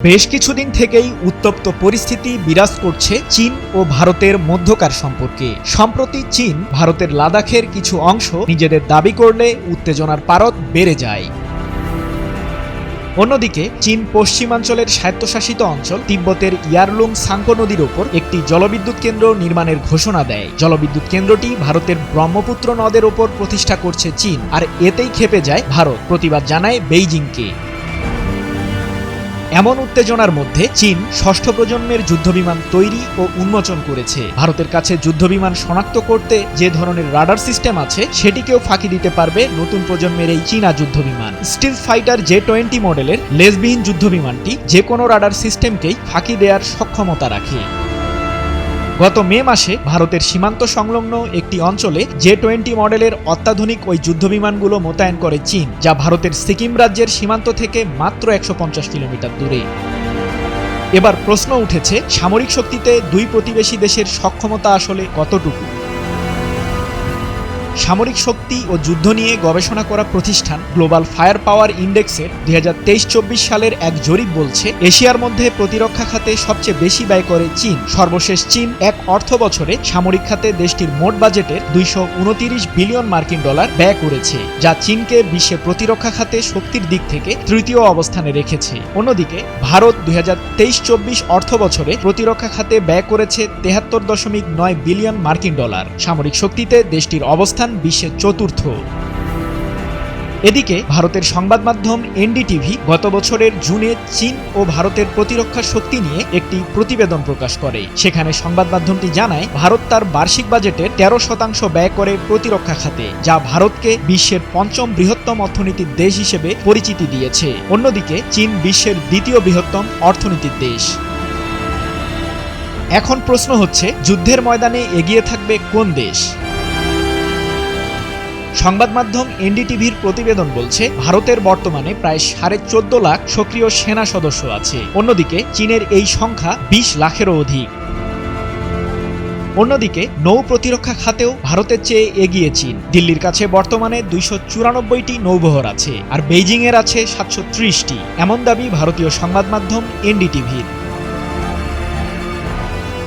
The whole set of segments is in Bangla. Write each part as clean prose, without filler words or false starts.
বেশ কিছুদিন থেকেই উত্তপ্ত পরিস্থিতি বিরাজ করছে চীন ও ভারতের মধ্যকার সম্পর্কে। সম্প্রতি চীন ভারতের লাদাখের কিছু অংশ নিজেদের দাবি করলে উত্তেজনার পারদ বেড়ে যায়। অন্যদিকে চীন পশ্চিমাঞ্চলের স্বায়ত্তশাসিত অঞ্চল তিব্বতের ইয়ারলুং সাংপো নদীর ওপর একটি জলবিদ্যুৎ কেন্দ্র নির্মাণের ঘোষণা দেয়। জলবিদ্যুৎ কেন্দ্রটি ভারতের ব্রহ্মপুত্র নদের ওপর প্রতিষ্ঠা করছে চীন, আর এতেই ক্ষেপে যায় ভারত, প্রতিবাদ জানায় বেইজিংকে। এমন উত্তেজনার মধ্যে চীন ষষ্ঠ প্রজন্মের যুদ্ধবিমান তৈরি ও উন্মোচন করেছে। ভারতের কাছে যুদ্ধবিমান শনাক্ত করতে যে ধরনের রাডার সিস্টেম আছে সেটিকেও ফাঁকি দিতে পারবে নতুন প্রজন্মের এই চীনা যুদ্ধবিমান। স্টিল ফাইটার J-20 মডেলের লেজবিহীন যুদ্ধবিমানটি যে কোনো রাডার সিস্টেমকেই ফাঁকি দেওয়ার সক্ষমতা রাখে। গত মে মাসে ভারতের সীমান্ত সংলগ্ন একটি অঞ্চলে J-20 মডেলের অত্যাধুনিক ওই যুদ্ধবিমানগুলো মোতায়েন করে চীন, যা ভারতের সিকিম রাজ্যের সীমান্ত থেকে মাত্র 150 কিলোমিটার দূরে। এবার প্রশ্ন উঠেছে, সামরিক শক্তিতে দুই প্রতিবেশী দেশের সক্ষমতা আসলে কতটুকু? সামরিক শক্তি ও যুদ্ধ নিয়ে গবেষণা করা প্রতিষ্ঠান গ্লোবাল ফায়ার পাওয়ার ইন্ডেক্সের 2023-24 সালের এক জরিপ বলছে, এশিয়ার মধ্যে প্রতিরক্ষা খাতে সবচেয়ে বেশি ব্যয় করে চীন। সর্বশেষ চীন এক অর্থ বছরে সামরিক খাতে দেশটির মোট বাজেটের 229 বিলিয়ন মার্কিন ডলার ব্যয় করেছে, যা চীনকে বিশ্বে প্রতিরক্ষা খাতে শক্তির দিক থেকে তৃতীয় অবস্থানে রেখেছে। অন্যদিকে ভারত 2023-24 অর্থ বছরে প্রতিরক্ষা খাতে ব্যয় করেছে 73.9 বিলিয়ন মার্কিন ডলার। সামরিক শক্তিতে দেশটির অবস্থান বিশ্বের চতুর্থ। এদিকে ভারতের সংবাদ মাধ্যম NDTV গত বছরের জুনে চীন ও ভারতের প্রতিরক্ষা শক্তি নিয়ে একটি প্রতিবেদন প্রকাশ করে। সেখানে সংবাদ মাধ্যমটি জানায়, ভারত তার বার্ষিক বাজেটের 13% ব্যয় করে প্রতিরক্ষা খাতে, যা ভারতকে বিশ্বের পঞ্চম বৃহত্তম অর্থনীতির দেশ হিসেবে পরিচিতি দিয়েছে। অন্যদিকে চীন বিশ্বের দ্বিতীয় বৃহত্তম অর্থনীতির দেশ। এখন প্রশ্ন হচ্ছে, যুদ্ধের ময়দানে এগিয়ে থাকবে কোন দেশ? সংবাদ মাধ্যম NDTVর প্রতিবেদন বলছে, ভারতের বর্তমানে প্রায় 14.5 লাখ সক্রিয় সেনা সদস্য আছে। অন্যদিকে চীনের এই সংখ্যা 20 লাখেরও অধিক। অন্যদিকে নৌ প্রতিরক্ষা খাতেও ভারতের চেয়ে এগিয়ে চীন। দিল্লির কাছে বর্তমানে 294টি নৌবহর আছে, আর বেইজিংয়ের আছে 730টি, এমন দাবি ভারতীয় সংবাদ মাধ্যম NDTVর।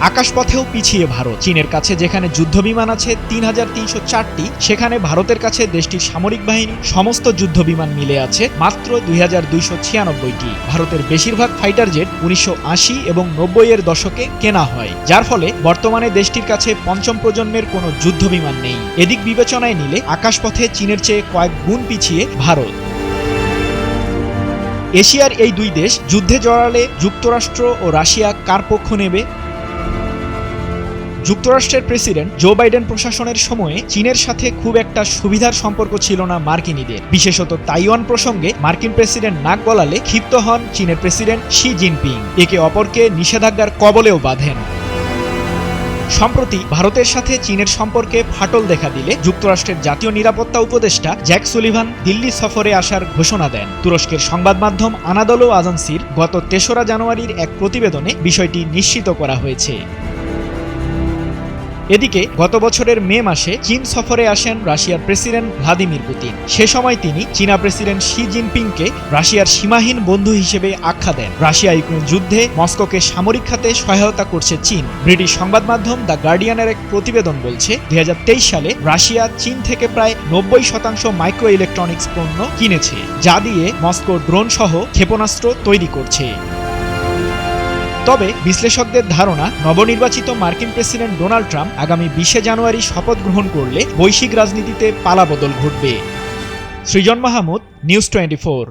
আকাশপথেও পিছিয়ে ভারত। চীনের কাছে যেখানে যুদ্ধবিমান আছে 3304টি, সেখানে ভারতের কাছে দেশটির সামরিক বাহিনী সমস্ত যুদ্ধবিমান মিলে আছে মাত্র 2296টি। ভারতের বেশিরভাগ ফাইটার জেট 1980 এবং 90-এর দশকে কেনা হয়, যার ফলে বর্তমানে দেশটির কাছে পঞ্চম প্রজন্মের কোনো যুদ্ধবিমান নেই। এদিক বিবেচনায় নিলে আকাশপথে চীনের চেয়ে কয়েক গুণ পিছিয়ে ভারত। এশিয়ার এই দুই দেশ যুদ্ধে জড়ালে যুক্তরাষ্ট্র ও রাশিয়া কার পক্ষ নেবে? যুক্তরাষ্ট্রের প্রেসিডেন্ট জো বাইডেন প্রশাসনের সময়ে চীনের সাথে খুব একটা সুবিধার সম্পর্ক ছিল না মার্কিনীদের। বিশেষত তাইওয়ান প্রসঙ্গে মার্কিন প্রেসিডেন্ট নাক গলালে ক্ষিপ্ত হন চীনের প্রেসিডেন্ট শি জিনপিং, একে অপরকে নিষেধাজ্ঞার কবলেও বাঁধেন। সম্প্রতি ভারতের সাথে চীনের সম্পর্কে ফাটল দেখা দিলে যুক্তরাষ্ট্রের জাতীয় নিরাপত্তা উপদেষ্টা জ্যাক সুলিভান দিল্লি সফরে আসার ঘোষণা দেন। তুরস্কের সংবাদ মাধ্যম আনাদোলো আজান্সির গত 3রা জানুয়ারির এক প্রতিবেদনে বিষয়টি নিশ্চিত করা হয়েছে। এদিকে গত বছরের মে মাসে চীন সফরে আসেন রাশিয়ার প্রেসিডেন্ট ভ্লাদিমির পুতিন। সে সময় তিনি চীনা প্রেসিডেন্ট শি জিনপিংকে রাশিয়ার সীমাহীন বন্ধু হিসেবে আখ্যা দেন। রাশিয়া ইউক্রেন যুদ্ধে মস্কোকে সামরিক খাতে সহায়তা করছে চীন। ব্রিটিশ সংবাদ মাধ্যম দ্য গার্ডিয়ানের এক প্রতিবেদন বলছে, 2023 সালে রাশিয়া চীন থেকে প্রায় 90% মাইক্রো ইলেকট্রনিক্স পণ্য কিনেছে, যা দিয়ে মস্কো ড্রোন সহ ক্ষেপণাস্ত্র তৈরি করছে। তবে বিশ্লেষকদের ধারণা, নবনির্বাচিত মার্কিন প্রেসিডেন্ট ডোনাল্ড ট্রাম্প আগামী 20 জানুয়ারি শপথ গ্রহণ করলে বৈশ্বিক রাজনীতিতে পালাবদল ঘটবে। সৃজন মাহমুদ, নিউজ 24।